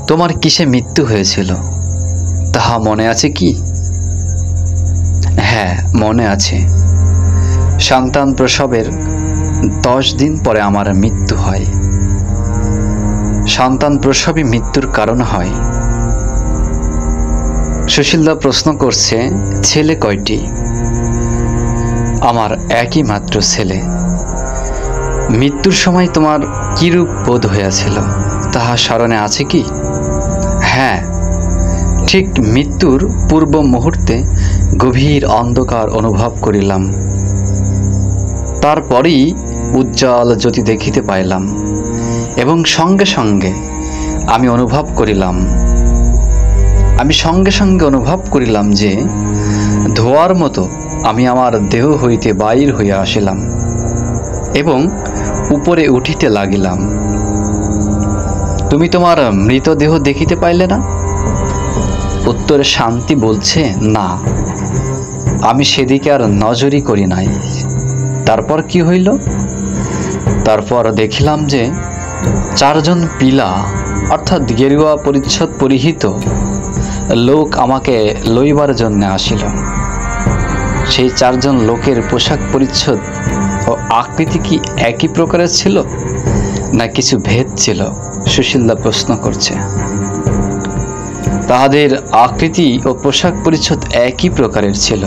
তোমার কিসে মৃত্যু হয়েছিল তাহা মনে আছে কি? হ্যাঁ, মনে আছে। সন্তান প্রসবের 10 দিন পরে আমার মৃত্যু হয়। সন্তান প্রসবই মৃত্যুর কারণ হয়। সুশীলদা প্রশ্ন করছে, ছেলে কয়টি? আমার একই মাত্র ছেলে। মৃত্যুর সময় তোমার কিরূপ বোধ হইয়াছিল তাহা স্মরণে আছে কি? হ্যাঁ, ঠিক মৃত্যুর পূর্ব মুহূর্তে গভীর অন্ধকার অনুভব করিলাম। তারপরেই উজ্জ্বল জ্যোতি দেখিতে পাইলাম এবং সঙ্গে সঙ্গে আমি সঙ্গে অনুভব করিলাম যে ধোঁয়ার মতো আমি আমার দেহ হইতে বাহির হইয়া আসিলাম এবং উপরে উঠিতে লাগিলাম। তুমি তোমার মৃতদেহ দেখিতে পাইলে না? উত্তরে শান্তি বলছে, না, আমি সেদিকে আর নজরই করি নাই। তারপর কি হইল? তারপর দেখিলাম যে 4 জন পিলা অর্থাৎ গেরুয়া পরিচ্ছদ পরিহিত লোক আমাকে লইবার জন্য আসিল। সেই 4 জন লোকের পোশাক পরিচ্ছদ ও আকৃতি কি একই প্রকারের ছিল না কিছু ভেদ ছিল? সুশীলদা প্রশ্ন করছে। তাহাদের আকৃতি ও পোশাক পরিচ্ছদ একই প্রকারের ছিল।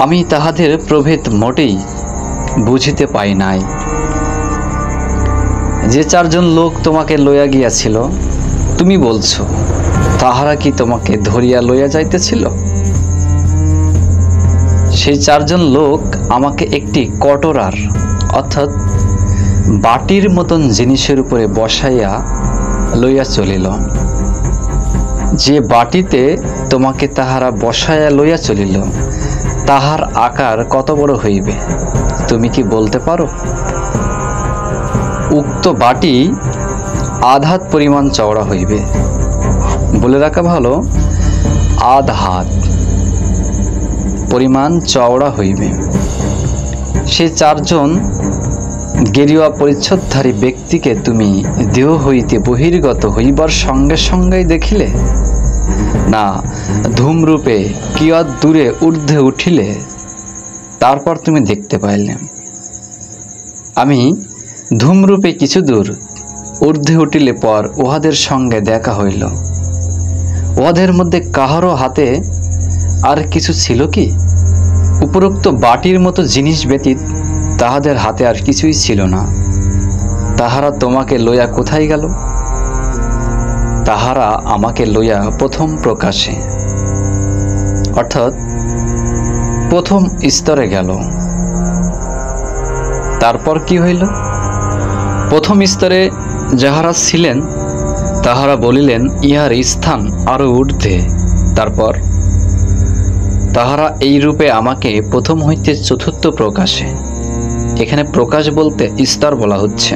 আমি তাহাদের প্রভেদ মোটেই বুঝিতে পাই নাই। যে 4 জন লোক তোমাকে লইয়া গিয়াছিল, তুমি বলছো তাহারা কি তোমাকে ধরিয়া লইয়া যাইতেছিল? সেই 4 জন লোক আমাকে একটি কটোরার অর্থাৎ বাটির মতন জিনিসের উপরে বসাইয়া লইয়া চলিল। যে বাটিতে তোমাকে তাহারা বসাইয়া লইয়া চলিল তাহার আকার কত বড় হইবে তুমি কি বলতে পারো? উক্ত বাটি আধ হাত পরিমাণ চওড়া হইবে। বলে রাখা ভালো, আধ হাত পরিমাণ চওড়া হইবে। সে 4 জন গেরুয়া পরিচ্ছদধারী ব্যক্তিকে তুমি দেহ হইতে বহির্গত হইবার সঙ্গে সঙ্গেই দেখিলে, না ধূমরূপে কিয়ৎ দূরে ঊর্ধ্বে উঠিলে তারপর তুমি দেখতে পাইলে? আমি ধূমরূপে কিছু দূর ঊর্ধ্বে উঠিলে পর উহাদের সঙ্গে দেখা হইল। উহাদের মধ্যে কাহারও হাতে আর কিছু ছিল কি? উপরোক্ত বাটির মতো জিনিস ব্যতীত তাহাদের হাতে আর কিছুই ছিল না। তাহারা তোমাকে লইয়া কোথায় গেল? তাহারা আমাকে লইয়া প্রথম প্রকাশে অর্থাৎ প্রথম স্তরে গেল। তারপর কি হইল? প্রথম স্তরে যাহারা ছিলেন তাহারা বলিলেন, ইহার স্থান আরো ঊর্ধ্বে। তারপর তাহারা এই রূপে আমাকে প্রথম হইতে চতুর্থ প্রকাশে, এখানে প্রকাশ বলতে স্তর বলা হচ্ছে।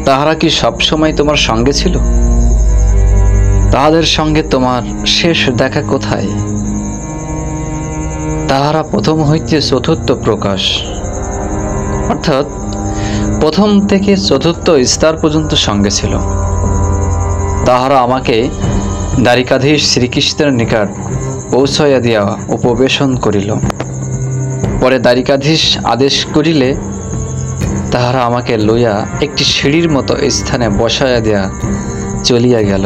তাহারা কি সবসময় তোমার সঙ্গে ছিল? তাহাদের সঙ্গে তোমার শেষ দেখা কোথায়? তাহারা প্রথম হইতে চতুর্থ প্রকাশ অর্থাৎ প্রথম থেকে চতুর্থ স্তর পর্যন্ত সঙ্গে ছিল। তাহারা আমাকে দ্বারিকাধীশ শ্রীকৃষ্ণের নিকট পৌঁছাইয়া দিয়া উপবেশন করিল। পরে দ্বারিকাধীশ আদেশ করিলে তাহারা আমাকে লইয়া একটি সিঁড়ির মতো স্থানে বসাইয়া দিয়া চলিয়া গেল।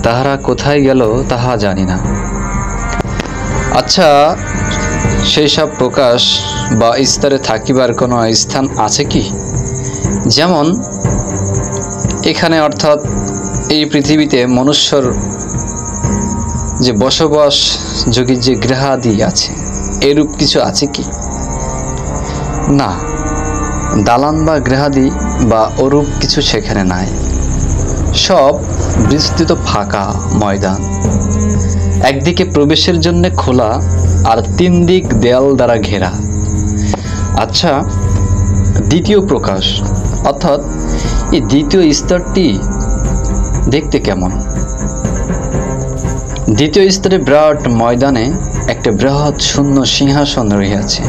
তাহারা কোথায় গেল তাহা জানি না। আচ্ছা, সেই সব প্রকাশ বা স্তরে থাকিবার কোনো স্থান আছে কি? যেমন এখানে অর্থাৎ এই পৃথিবীতে মনুষ্যর যে বসবাস যোগীর যে গৃহাদি আছে, এরূপ কিছু আছে কি? না, দালান বা গৃহাদি বা ওরূপ কিছু সেখানে নাই। সব বিস্তৃত ফাঁকা ময়দান, একদিকে প্রবেশের জন্য খোলা আর 3 দিক দেয়াল দ্বারা ঘেরা। আচ্ছা, দ্বিতীয় প্রকাশ অর্থাৎ এই দ্বিতীয় স্তরটি দেখতে কেমন? দ্বিতীয় স্তরে বিরাট ময়দানে একটা বৃহৎ শূন্য সিংহাসন রহিয়াছে,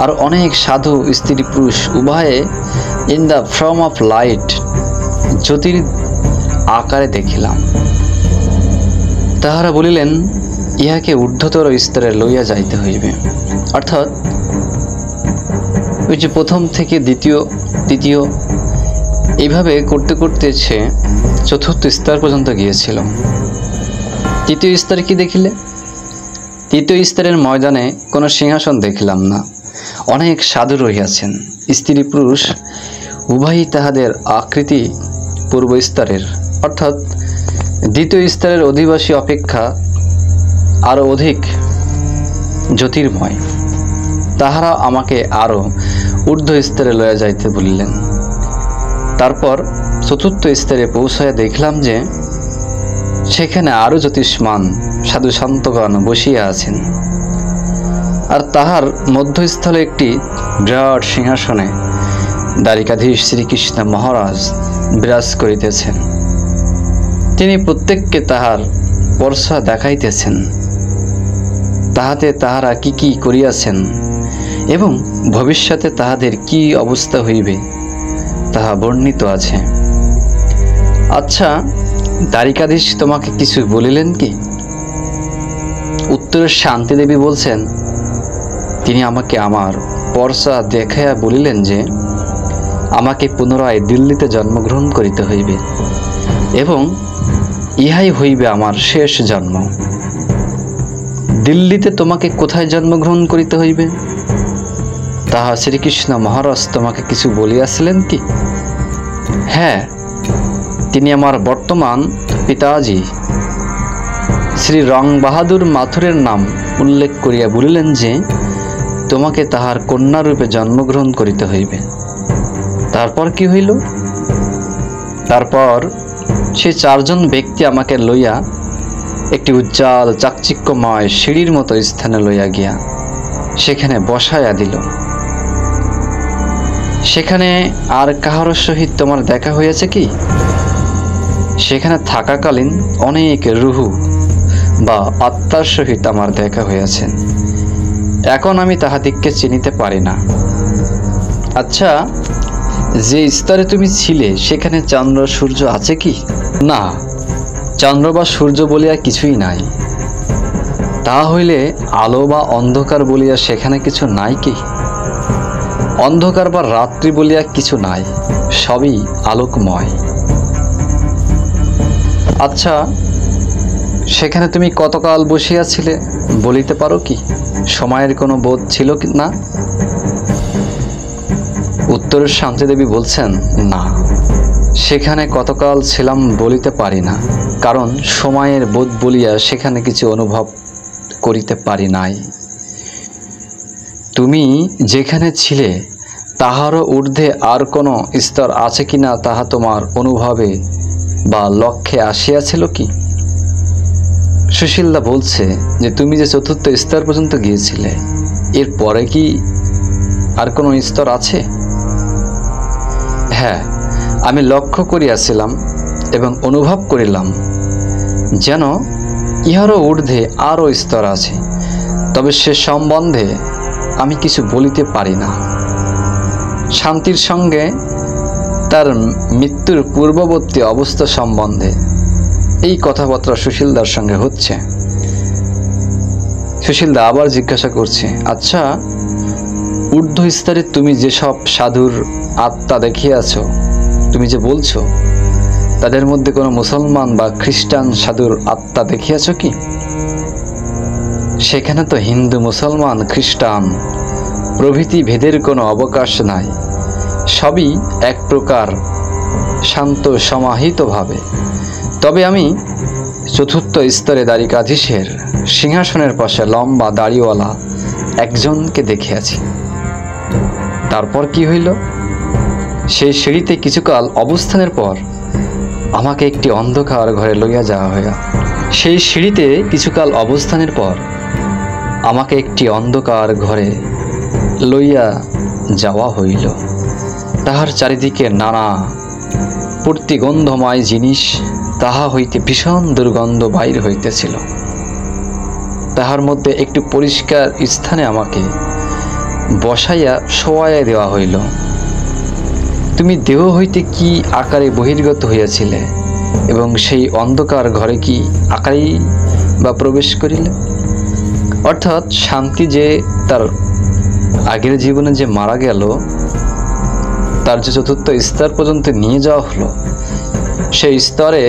আর অনেক সাধু স্ত্রী পুরুষ উভয়ে in the form of light, জ্যোতির আকারে দেখিলাম। তাহারা বলিলেন, ইহাকে ঊর্ধ্বতর স্তরে লইয়া যাইতে হইবে। অর্থাৎ ওই যে প্রথম থেকে দ্বিতীয়, তৃতীয়, এইভাবে করতে করতে সে চতুর্থ স্তর পর্যন্ত গিয়েছিল। তৃতীয় স্তরে কি দেখিলে? তৃতীয় স্তরের ময়দানে কোনো সিংহাসন দেখিলাম না, অনেক সাধু রহিয়াছেন, স্ত্রী পুরুষ উভয়ই তাহাদের আকৃতি পূর্ব স্তরের অর্থাৎ দ্বিতীয় স্তরের অধিবাসী অপেক্ষা আরও অধিক জ্যোতির্ময়। তাহারা আমাকে আরও ঊর্ধ্ব স্তরে লইয়া যাইতে বলিলেন। তারপর চতুর্থ স্তরে পৌঁছাইয়া দেখলাম যে সেখানে আরও জ্যোতিষ্মান সাধু সন্তগণ বসিয়া আছেন, আর তাহার মধ্যস্থলে একটি বিরাট সিংহাসনে দ্বারিকাধীশ শ্রীকৃষ্ণ মহারাজ বিরাজ করিতেছেন। তিনি প্রত্যেককে তাহার পরশা দেখাইতেছেন, তাহাতে তাহারা কি কি করিয়াছেন এবং ভবিষ্যতে তাহাদের কি অবস্থা হইবে তাহা বর্ণিত আছে। আচ্ছা, দ্বারিকাধীশ তোমাকে কিছু বলিলেন কি? উত্তরে শান্তি দেবী বলছেন, তিনি আমাকে আমার পরশা দেখাইয়া বলিলেন যে আমাকে পুনরায় দিল্লিতে জন্মগ্রহণ করিতে হইবে এবং ইহাই হইবে আমার শেষ জন্ম। দিল্লিতে তোমাকে কোথায় জন্মগ্রহণ করিতে হইবে তাহা শ্রীকৃষ্ণ মহারাজ তোমাকে কিছু বলিয়াছিলেন কি? হ্যাঁ, তিনি আমার বর্তমান পিতাজি শ্রী রং বাহাদুর মাথুরের নাম উল্লেখ করিয়া বলিলেন যে তোমাকে তাহার কন্যারূপে জন্মগ্রহণ করিতে হইবে। তারপর কি হইল? তারপর সে চারজন ব্যক্তি আমাকে লইয়া একটি উজ্জ্বল চাকচিক্যময় সিঁড়ির মতো স্থানে লইয়া গিয়া সেখানে বসাইয়া দিল। সেখানে আর কাহার সহিত তোমার দেখা হইয়াছে কি? সেখানে থাকাকালীন অনেক রুহু বা আত্মার সহিত আমার দেখা হইয়াছে। এখন আমি তাহাদিগকে চিনিতে পারি না। আচ্ছা, যে স্তরে তুমি ছিলে সেখানে চন্দ্র সূর্য আছে কি? না, চন্দ্র বা সূর্য বলিয়া কিছুই নাই। তা হইলে আলো বা অন্ধকার বলিয়া সেখানে কিছু নাই কি? অন্ধকার বা রাত্রি বলিয়া কিছু নাই, সবই আলোকময়। আচ্ছা, সেখানে তুমি কতকাল বসিয়াছিলে বলিতে পারো কি? সময়ের কোনো বোধ ছিল কি না? উত্তরের শান্তিদেবী বলছেন, না, সেখানে কতকাল ছিলাম বলিতে পারি না, কারণ সময়ের বোধ বলিয়া সেখানে কিছু অনুভব করিতে পারি নাই। তুমি যেখানে ছিলে তাহারও ঊর্ধ্বে আর কোনো স্তর আছে কিনা তাহা তোমার অনুভবে বা লক্ষ্যে আসিয়াছিল কি? সুশীলদা বলছে যে তুমি যে চতুর্থ স্তর পর্যন্ত গিয়েছিলে, এর পরে কি আর কোনো স্তর আছে? হ্যাঁ, আমি লক্ষ্য করিয়াছিলাম এবং অনুভব করিলাম যেন ইহারও ঊর্ধ্বে আরও স্তর আছে, তবে সে সম্বন্ধে আমি কিছু বলিতে পারি না। শান্তির সঙ্গে তার মৃত্যুর পূর্ববর্তী অবস্থা সম্বন্ধে এই কথাবার্তা সুশীলদার সঙ্গে হচ্ছে। সুশীলদা আবার জিজ্ঞাসা করছে, আচ্ছা, ঊর্ধ্ব স্তরে তুমি যেসব সাধুর আত্মা দেখিয়াছ, তুমি যে বলছো তাদের মধ্যে কোনো মুসলমান বা খ্রিস্টান সাধুর আত্মা দেখিয়াছ কি? সেখানে তো হিন্দু, মুসলমান, খ্রিস্টান প্রভৃতি ভেদের কোনো অবকাশ নাই, সবই এক প্রকার শান্ত সমাহিতভাবে। তবে আমি চতুর্থ স্তরে দ্বারিকাধীশের সিংহাসনের পাশে লম্বা দাড়িওয়ালা একজনকে দেখিয়াছি। তারপর কি হইল? সেই সিঁড়িতে কিছুকাল অবস্থানের পর আমাকে একটি অন্ধকার ঘরে লইয়া যাওয়া হইল। সেই সিঁড়িতে কিছুকাল অবস্থানের পর আমাকে একটি অন্ধকার ঘরে লইয়া যাওয়া হইল। তাহার চারিদিকে নানা প্রতিগন্ধময় জিনিস, তাহা হইতে ভীষণ দুর্গন্ধ বাহির হইতেছিল। তাহার মধ্যে একটি পরিষ্কার স্থানে আমাকে বসাইয়া শোয়াইয়া দেওয়া হইল। তুমি দেহ হইতে কি আকারে বহির্গত হইয়াছিলে এবং সেই অন্ধকার ঘরে কি আকারেই বা প্রবেশ করিলে? অর্থাৎ শান্তি যে তার আগের জীবনে যে মারা গেল, তার যে চতুর্থ স্তর পর্যন্ত নিয়ে যাওয়া হলো, সেই স্তরে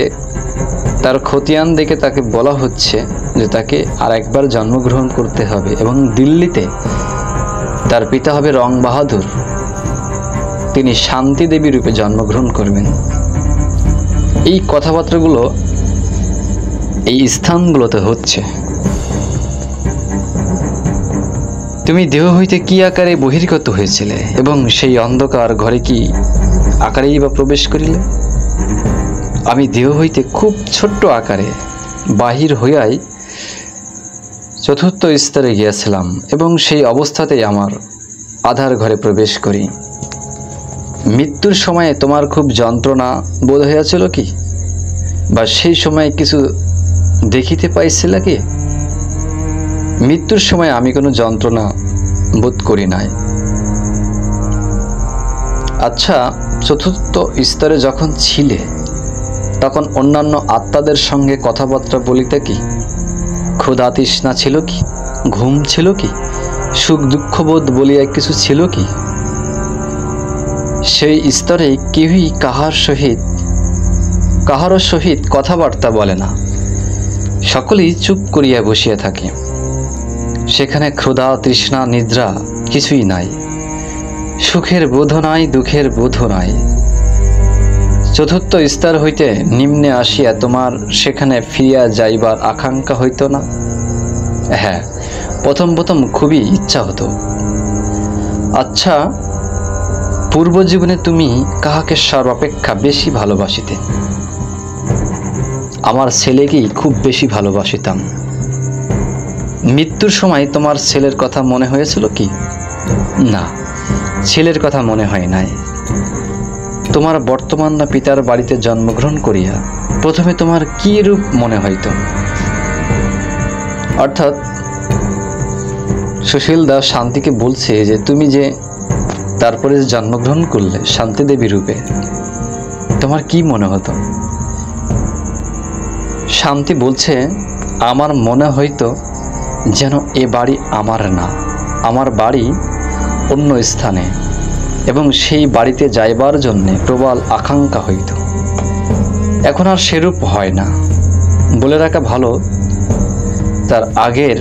তার খতিয়ান দেখে তাকে বলা হচ্ছে যে তাকে আর একবার জন্মগ্রহণ করতে হবে এবং দিল্লিতে তার পিতা হবে রং বাহাদুর, তিনি শান্তি দেবী রূপে জন্মগ্রহণ করবেন। এই কথাবার্তাগুলো এই স্থানগুলোতে হচ্ছে। তুমি দেহ হইতে কি আকারে বহির্গত হয়েছিলে এবং সেই অন্ধকার ঘরে কি আকারেই বা প্রবেশ করিলে? আমি দেহ হইতে খুব ছোট্ট আকারে বাহির হইয়াই চতুর্থ স্তরে গিয়াছিলাম এবং সেই অবস্থাতেই আমার আধার ঘরে প্রবেশ করি। মৃত্যুর সময়ে তোমার খুব যন্ত্রণা বোধ হইয়াছিল কি, বা সেই সময় কিছু দেখিতে পাইছিল কি? মৃত্যুর সময় আমি কোনো যন্ত্রণা বোধ করি নাই। আচ্ছা, চতুর্থ স্তরে যখন ছিলে তখন অন্যান্য আত্মাদের সঙ্গে কথাবার্তা বলিতে কি? ক্ষুধা তৃষ্ণা ছিল কি? ঘুম ছিল কি? সুখ দুঃখবোধ বলিয়া কিছু ছিল কি? সেই স্তরে কেউই কাহারও সহিত কথাবার্তা বলে না, সকলেই চুপ করিয়া বসিয়া থাকে। সেখানে ক্ষুধা তৃষ্ণা নিদ্রা কিছুই নাই, সুখের বোধ নাই, দুঃখের বোধ নাই। চতুর্থ স্তর হইতে নিম্নে আসিয়া তোমার সেখানে ফিরিয়া যাইবার আকাঙ্ক্ষা হইত না? হ্যাঁ, প্রথম খুবই ইচ্ছা হতো। আচ্ছা, পূর্বজীবনে তুমি কাহাকে সর্বাপেক্ষা বেশি ভালোবাসিতে? আমার ছেলেকেই খুব বেশি ভালোবাসিতাম। মৃত্যুর সময় তোমার ছেলের কথা মনে হয়েছিল কি? না, ছেলের কথা মনে হয় নাই। তোমার বর্তমান পিতার বাড়িতে জন্মগ্রহণ করিয়া প্রথমে তোমার কি রূপ মনে হইত? অর্থাৎ সুশীল দাস শান্তিকে বলছে যে তুমি যে তারপরে জন্মগ্রহণ করলে শান্তি দেবী রূপে, তোমার কি মনে হতো? শান্তি বলছে, আমার মনে হইতো যেন এ বাড়ি আমার না, আমার বাড়ি অন্য স্থানে, এবং সেই বাড়িতে যাইবার জন্যে প্রবল আকাঙ্ক্ষা হইত। এখন আর সেরূপ হয় না। বলে রাখা ভালো, তার আগের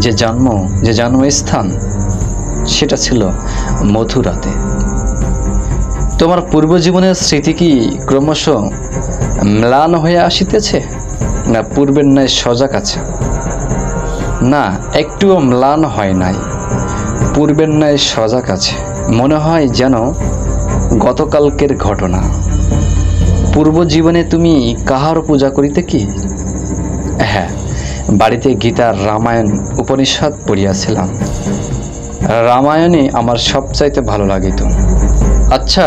যে জন্মস্থান সেটা ছিল মথুরাতে। তোমার পূর্বজীবনের স্মৃতি কি ক্রমশ ম্লান হয়ে আসিতেছে, না পূর্বের ন্যায় সজাগ আছে? না, একটুও ম্লান হয় নাই, পূর্বের ন্যায় সজাগ আছে। মনে হয় যেন গতকালকের ঘটনা। পূর্বজীবনে তুমি কাহার পূজা করিতে কি? হ্যাঁ, বাড়িতে গীতার রামায়ণ উপনিষদ পড়িয়াছিলাম। রামায়ণে আমার সবচাইতে ভালো লাগিত। আচ্ছা,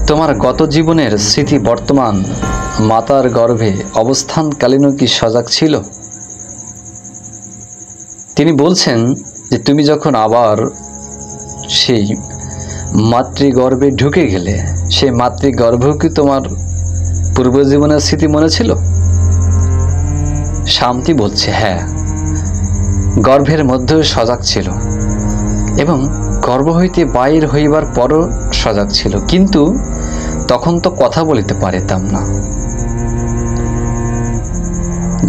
তোমার গত জীবনের স্মৃতি বর্তমান মাতার গর্ভে অবস্থানকালীনও কি সজাগ ছিল? তিনি বলছেন যে তুমি যখন আবার সেই মাতৃগর্ভে ঢুকে গেলে, সেই মাতৃগর্ভেও কি তোমার পূর্বজীবনের স্মৃতি মনে ছিল? শান্তি বলছে, হ্যাঁ, গর্ভের মধ্যেও সজাগ ছিল এবং গর্ভ হইতে বাইর হইবার পরও সজাগ ছিল, কিন্তু তখন তো কথা বলিতে পারিতাম না।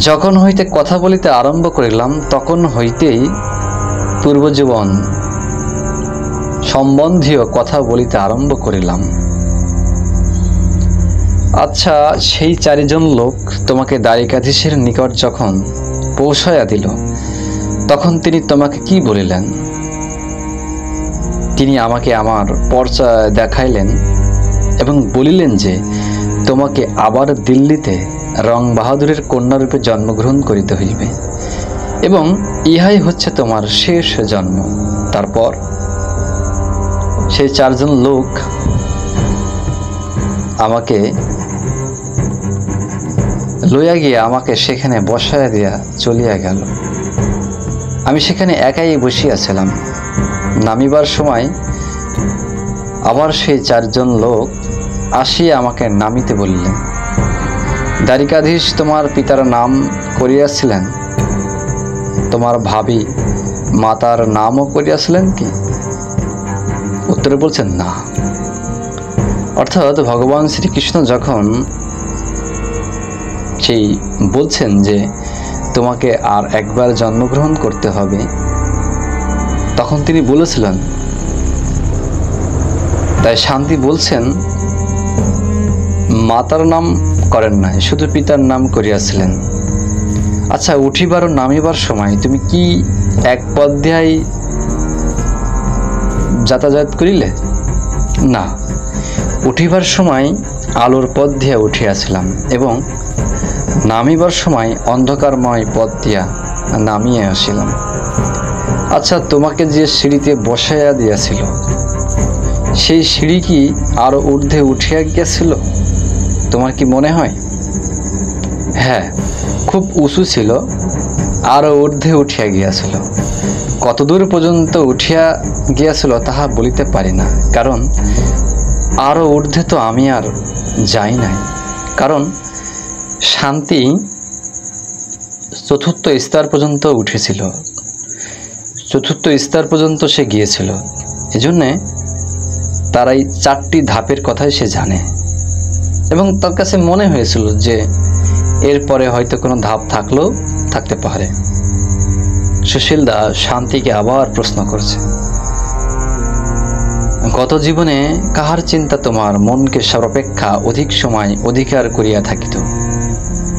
যখন হইতে কথা বলিতে আরম্ভ করিলাম তখন হইতেই পূর্বজীবন সম্বন্ধীয় কথা বলিতে আরম্ভ করিলাম। আচ্ছা, সেই 4 জন লোক তোমাকে দ্বারিকাধীশের নিকট যখন পৌঁছাইয়া দিল তখন তিনি তোমাকে কি বলিলেন? তিনি আমাকে আমার পর্চা দেখাইলেন এবং বলিলেন যে তোমাকে আবার দিল্লিতে রং বাহাদুরের কন্যারূপে জন্মগ্রহণ করিতে হইবে এবং ইহাই হচ্ছে তোমার শেষ জন্ম। তারপর সেই 4 জন লোক আমাকে লইয়া গিয়ে আমাকে সেখানে বসাইয়া দিয়া চলিয়া গেল। আমি সেখানে একাই বসিয়াছিলাম। নামিবার সময় আবার সেই চারজন লোক আসিয়া আমাকে নামিতে বলিলেন, দ্বারিকাধীশ তোমার পিতার নাম করিয়াছিলেন? তোমার ভাবি মাতার নামও করিয়াছিলেন কি? উত্তরে বলছেন, না। অর্থাৎ ভগবান শ্রীকৃষ্ণ যখন সেই বলছেন যে তোমাকে আর একবার জন্মগ্রহণ করতে হবে, তখন তিনি বলেছিলেন। তাই শান্তি বলছেন মাতার নাম করেন নাই, শুধু পিতার নাম করিয়াছিলেন। আচ্ছা, উঠিবার ও নামিবার সময় তুমি কি এক পদ্মায় যাতায়াত করিলে? না, উঠিবার সময় আলোর পথ দিয়া উঠিয়াছিলাম এবং নামিবার সময় অন্ধকারময় পথ দিয়া নামিয়ে আসিলাম। আচ্ছা, তোমাকে যে সিঁড়িতে বসাইয়া দিয়াছিল, সেই সিঁড়ি কি আরো ঊর্ধ্বে উঠিয়া গিয়াছিল? তোমার কি মনে হয়? হ্যাঁ, খুব উঁচু ছিল, আরো ঊর্ধ্বে উঠিয়া গিয়াছিল। কতদূর পর্যন্ত উঠিয়া গিয়াছিল তাহা বলিতে পারি না, কারণ আরো ঊর্ধ্বে তো আমি আর যাই নাই। কারণ শান্তি চতুর্থ স্তর পর্যন্ত উঠেছিল, চতুর্থ স্তর পর্যন্ত সে গিয়েছিল। এজন্যে তার এই 4টি ধাপের কথাই সে জানে এবং তার কাছে মনে হয়েছিল যে এরপরে হয়তো কোনো ধাপ থাকলেও থাকতে পারে। সুশীল দা শান্তিকে আবার প্রশ্ন করছে, গত জীবনে কাহার চিন্তা তোমার মনকে সর্বাপেক্ষা অধিক সময় অধিকার করিয়া থাকিত?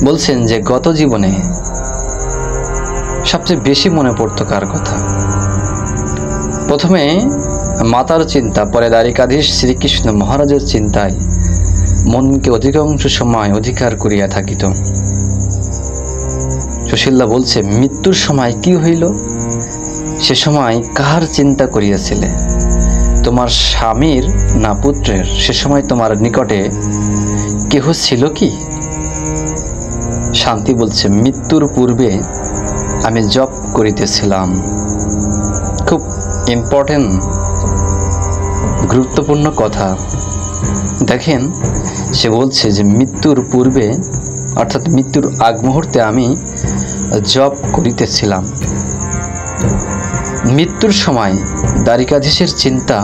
বলছেন যে গত জীবনে সবচেয়ে বেশি মনে পড়তো কার কথা? প্রথমে মাতার চিন্তা, পরে দ্বারিকাধীশ শ্রীকৃষ্ণ মহারাজের চিন্তায় মনকে অধিকাংশ সময় অধিকার করিয়া থাকিত। সুশীলদা বলছে, মৃত্যুর সময় কি হইল? সে সময় কাহার চিন্তা করিয়াছিলে? তোমার স্বামীর না পুত্রের? সে সময় তোমার নিকটে কেহ ছিল কি? শান্তি বলছে, মৃত্যুর পূর্বে আমি জপ করিতেছিলাম। খুব ইম্পর্টেন্ট, গুরুত্বপূর্ণ কথা। দেখেন, সে বলছে যে মৃত্যুর পূর্বে অর্থাৎ মৃত্যুর আগ মুহূর্তে আমি জপ করিতেছিলাম। মৃত্যুর সময় দ্বারিকাধীশের চিন্তা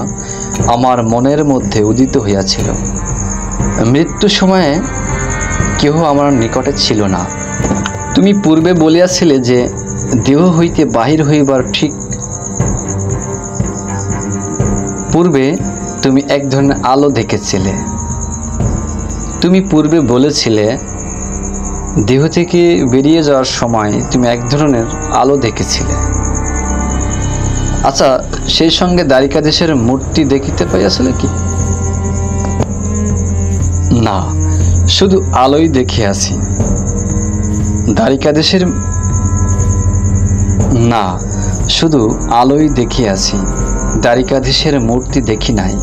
আমার মনের মধ্যে উদিত হইয়াছিল। মৃত্যুর সময়ে কেহ আমার নিকটে ছিল না। তুমি পূর্বে বলিয়াছিলে যে দেহ হইতে বাহির হইবার ঠিক পূর্বে তুমি এক ধরনের আলো দেখেছিলে। তুমি পূর্বে বলেছিলে দেহ থেকে বেরিয়ে যাওয়ার সময় তুমি এক ধরনের আলো দেখেছিলে। আচ্ছা, সেই সঙ্গে দ্বারিকাধীশের মূর্তি দেখিতে পাইয়াছিলে কি? না, শুধু আলোই দেখিয়াছি। দ্বারিকাধীশের না, শুধু আলোই দেখিয়াছি, দ্বারিকাধীশের মূর্তি দেখি নাই।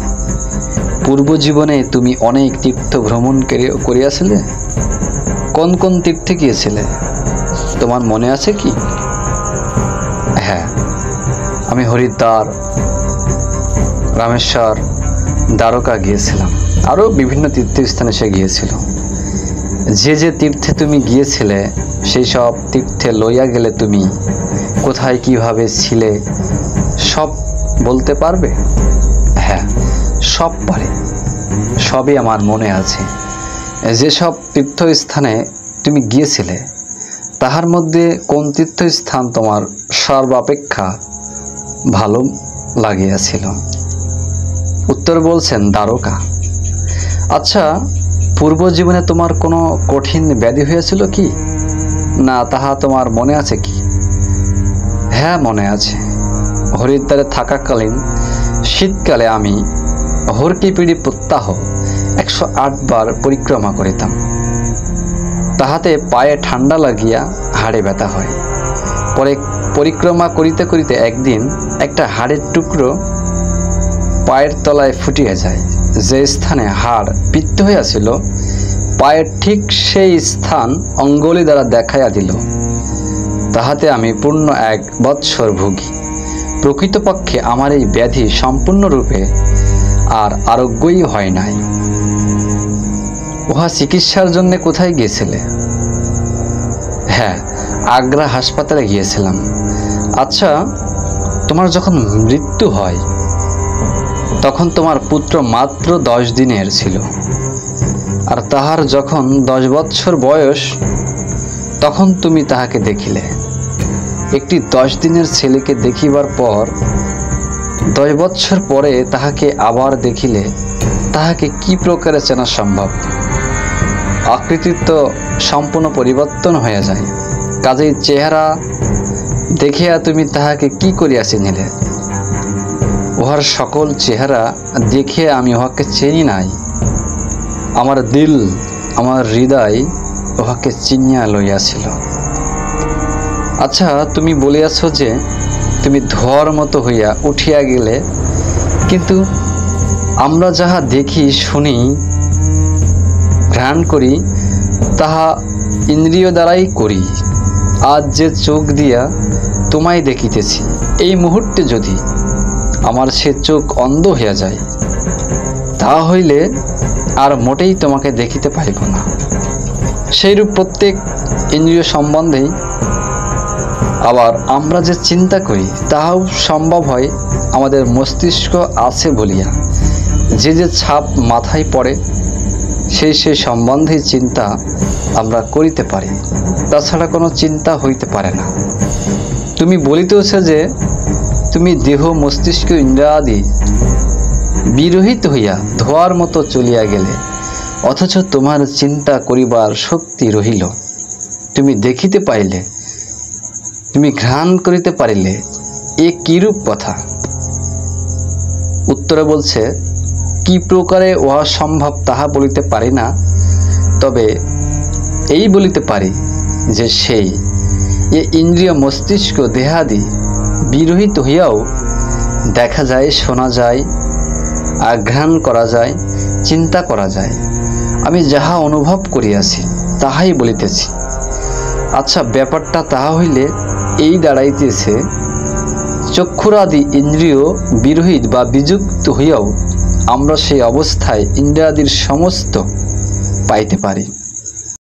পূর্ব জীবনে তুমি অনেক তীর্থ ভ্রমণ করিয়াছিলে। কোন কোন তীর্থে গিয়েছিলে তোমার মনে আছে কি? হ্যাঁ, আমি হরিদ্বার, রামেশ্বর, দ্বারকা গিয়েছিলাম। আরও বিভিন্ন তীর্থস্থানে সে গিয়েছিল। যে যে তীর্থে তুমি গিয়েছিলে সেই সব তীর্থে লইয়া গেলে তুমি কোথায় কিভাবে ছিলে সব বলতে পারবে? হ্যাঁ, সব পারে, সবই আমার মনে আছে। যেসব তীর্থস্থানে তুমি গিয়েছিলে তাহার মধ্যে কোন তীর্থস্থান তোমার সর্বাপেক্ষা ভালো লাগিয়াছিল? উত্তর বলছেন দ্বারকা। আচ্ছা, পূর্ব জীবনে তোমার কোনো কঠিন ব্যাধি হয়েছিল কি না, তাহা তোমার মনে আছে কি? হ্যাঁ, মনে আছে। হরিদ্বারে থাকাকালীন শীতকালে আমি হরকিপিড়ি প্রত্যাহ 108 বার পরিক্রমা করিতাম। তাহাতে পায়ে ঠান্ডা লাগিয়া হাড়ে ব্যথা হয়। পরে পরিক্রমা করিতে করিতে একদিন একটা হাড়ের টুকরো পায়ের তলায় ফুটিয়া যায়। যে স্থানে হাড় পিত্ত হইয়াছিল পায়ের ঠিক সেই স্থান অঙ্গুলি দ্বারা দেখাইয়া দিল। তাহাতে আমি পূর্ণ 1 বৎসর ভুগি। প্রকৃতপক্ষে আমার এই ব্যাধি সম্পূর্ণরূপে আর আরোগ্যই হয় নাই। উহা চিকিৎসার জন্য কোথায় গিয়েছিলে? হ্যাঁ, আগ্রা হাসপাতালে গিয়েছিলাম। আচ্ছা, তোমার যখন মৃত্যু হয় তখন তোমার পুত্র মাত্র 10 দিনের ছিল, আর তাহার যখন 10 বৎসর বয়স তখন তুমি তাহাকে দেখিলে। একটি 10 দিনের ছেলেকে দেখিবার পর 10 বৎসর পরে তাহাকে আবার দেখিলে তাহাকে কি প্রকারে চেনা সম্ভব? আকৃতির তো সম্পূর্ণ পরিবর্তন হয়ে যায়। কাজেই চেহারা দেখিয়া তুমি তাহাকে কি করিয়া চিনিলে? উহার সকল চেহারা দেখিয়া আমি উহাকে চিনি নাই। আমার দিল, আমার হৃদয় উহাকে চিনিয়া লইয়াছিল। আচ্ছা, তুমি বলিয়াছ যে তুমি ধোঁয়ার মতো হইয়া উঠিয়া গেলে, কিন্তু আমরা যাহা দেখি, শুনি, ঘ্রাণ করি তাহা ইন্দ্রিয় দ্বারাই করি। আজ যে চোখ দিয়া তোমায় দেখিতেছি, এই মুহূর্তে যদি আমার সে চোখ অন্ধ হইয়া যায়, তাহা হইলে আর মোটেই তোমাকে দেখিতে পারিব না। সেইরূপ প্রত্যেক ইন্দ্রিয় সম্বন্ধেই আবার আমরা যে চিন্তা করি তাহাও সম্ভব হয় আমাদের মস্তিষ্ক আছে বলিয়া। যে যে ছাপ মাথায় পড়ে সেই সম্বন্ধেই চিন্তা আমরা করিতে পারি, তাছাড়া কোনো চিন্তা হইতে পারে না। তুমি বলিতেছ যে তুমি দেহ, মস্তিষ্ক, ইন্দ্রিয়াদি বিরহিত হইয়া ধোঁয়ার মতো চলিয়া গেলে, অথচ তোমার চিন্তা করিবার শক্তি রহিল। তুমি দেখিতে পাইলে, তুমি ঘ্রাণ করিতে পারিলে, এ কিরূপ কথা? উত্তরে বলছে, কি প্রকারে উহা সম্ভব তাহা বলিতে পারি না, তবে এই বলিতে পারি যে সেই এ ইন্দ্রিয়, মস্তিষ্ক, দেহাদি বিরহিত হইয়াও দেখা যায়, শোনা যায়, আঘ্রাণ করা যায়, চিন্তা করা যায়। আমি যাহা অনুভব করিয়াছি তাহাই বলিতেছি। আচ্ছা, ব্যাপারটা তাহা হইলে এই দাঁড়াইতেছে, চক্ষুরাদি ইন্দ্রিয় বিরহিত বা বিযুক্ত হইয়াও আমরা সেই অবস্থায় ইন্দ্রিয়াদির সমস্ত পাইতে পারি।